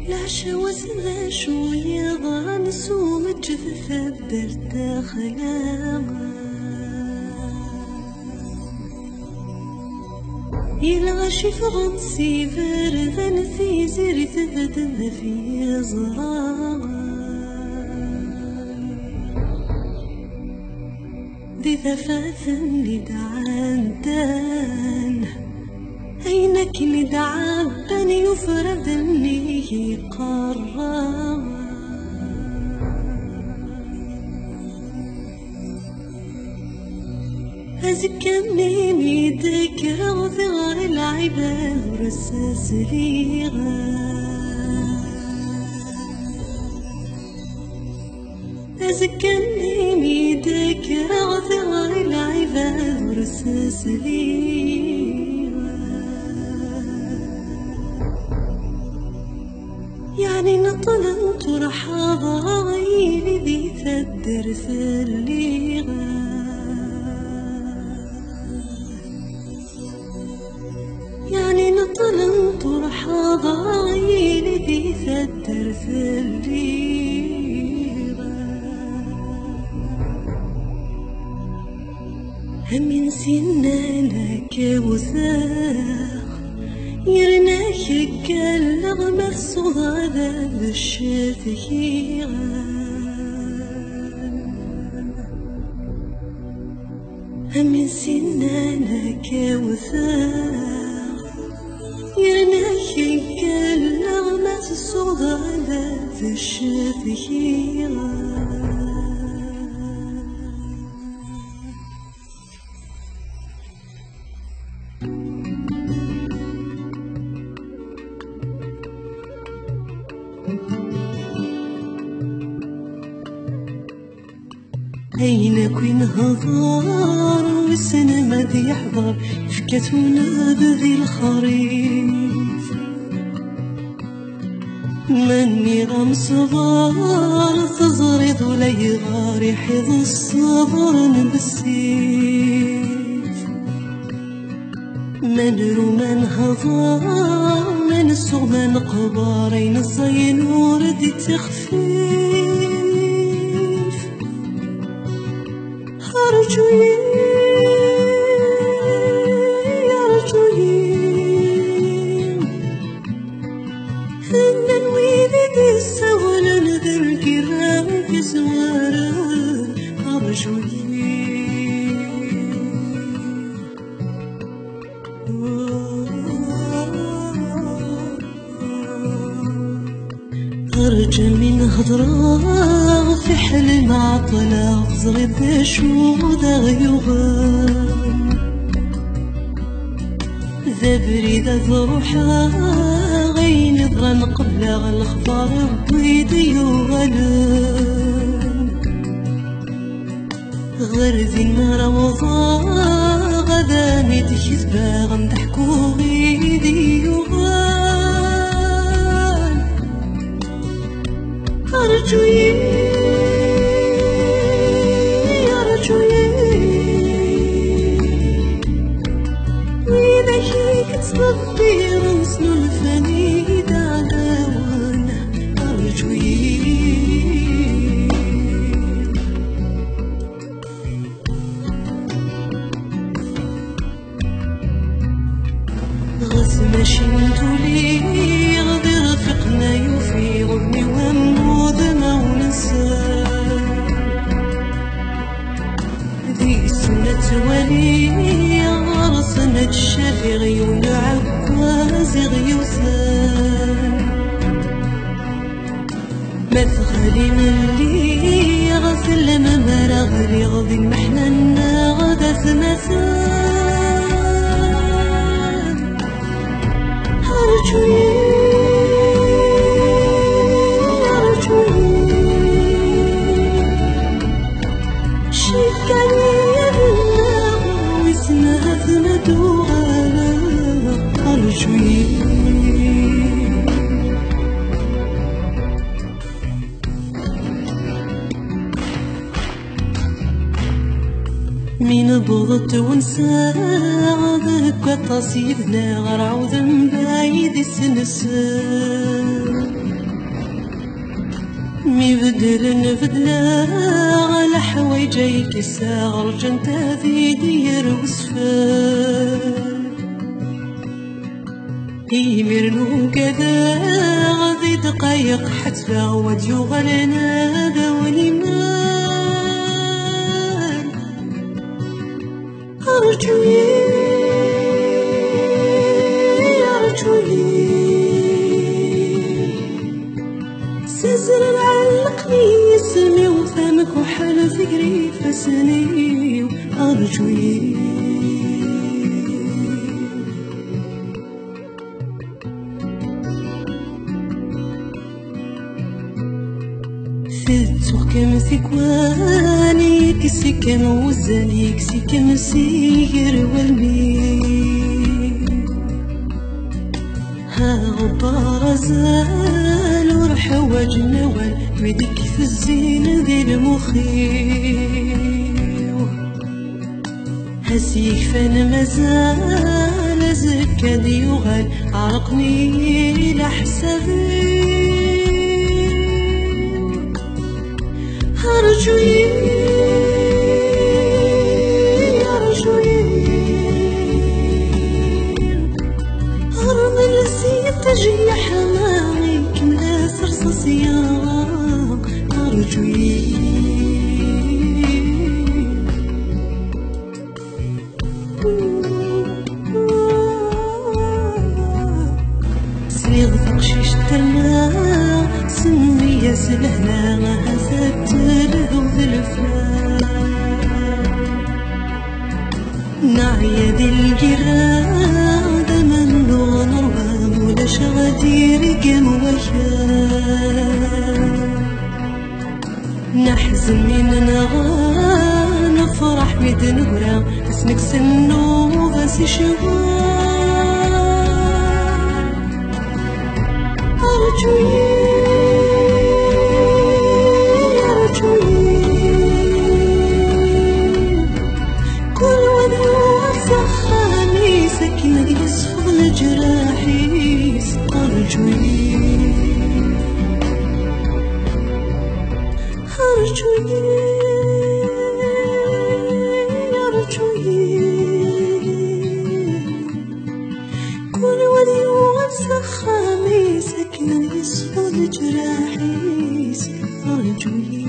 العشا وزنا شوية غنسو متجففة بدرت خلاغا يلغشي في غنسي فردن في زير تبدن في زراغا دي ثفاث ندعان دان عينك ندعبن يفردني قرار أزكني ميدك رغثغر العباد ورساس ليغا أزكني ميدك رغثغر العباد ورساس ليغا يعني نطلت رحاضة غير ذي ثدر ثليغا يعني نطلت رحاضة غير ذي ثدر ثليغا هم ينسينا كوثاق يرناك كاللغمة الصغادة بالشفيغة هم ينسينا كوثاق يرناك كاللغمة الصغادة بالشفيغة أين كوين هضار والسنة ما يحضر فكتونا بذي الخريف مني غمس ضار تزرد ولا يغار يحيض الصبر بالسيف من رومان هضار من الصغمان قبارين الصين وردي تخفيف أرجوي أن الويد السول نذر الكرام في زوارا أرجوي أرجى من هضرة في حلم عطلة زغد شودا غيوغان ذبري ذا ذروحا غين ضغن قبل غالخبار بيدي يوغلان غرذي النار وضا غداني تكذبا غنضحكو بيدي يوغان أرجوي صبي رمسن الفنيد على وانا أرجوي غزم شندولي غدي رفقنا يوفي غني وموذ ما ونسى ذي سنة ولي غرسنا الشافعي ونعكواز غيوثان ما تغلي من اللي غسل ما مرغلي غضي المحنة غدا ثمثان أرجوي شكاني يا الله واسمها ثمدوها أرجوي من بغضت ونسى عذك تصيبنا غير عوذ بعيد السنسان ميبدل نبدلا على حوايجي كيسا غرجنت في دير وصفان يمرنو كذا غادي دقايق حتى وديو غلنا داولي مان أرجوي أرجوي سازر علقني اسمي وفهمك وحال فكري فسني أرجوي فتو كم سيكواني كسي كم وزاني كسي كم سير والمي ها غبار زال ورح واج النوال ويدك في الزين ذي المخيو هسيك فان مازال زكا ديوغال عرقني لحسابي أرجوي أرجوي أرمل سيد تجي حمامي كملا سرصصيا أرجوي سريغ تقشيش تلما سمي يا سلهنا هزت لذوذ الفلان نعيا دي القرادة من دون ربام ولا شغدي رقم وشان نحزن من نغا نفرح بدنورا اسمك سنو غاسي شغال أرجوي سكينة يصفغ جراحي أرجوي أرجوي أرجوي كل ولي وسخامي سكينة يصفغ جراحي أرجوي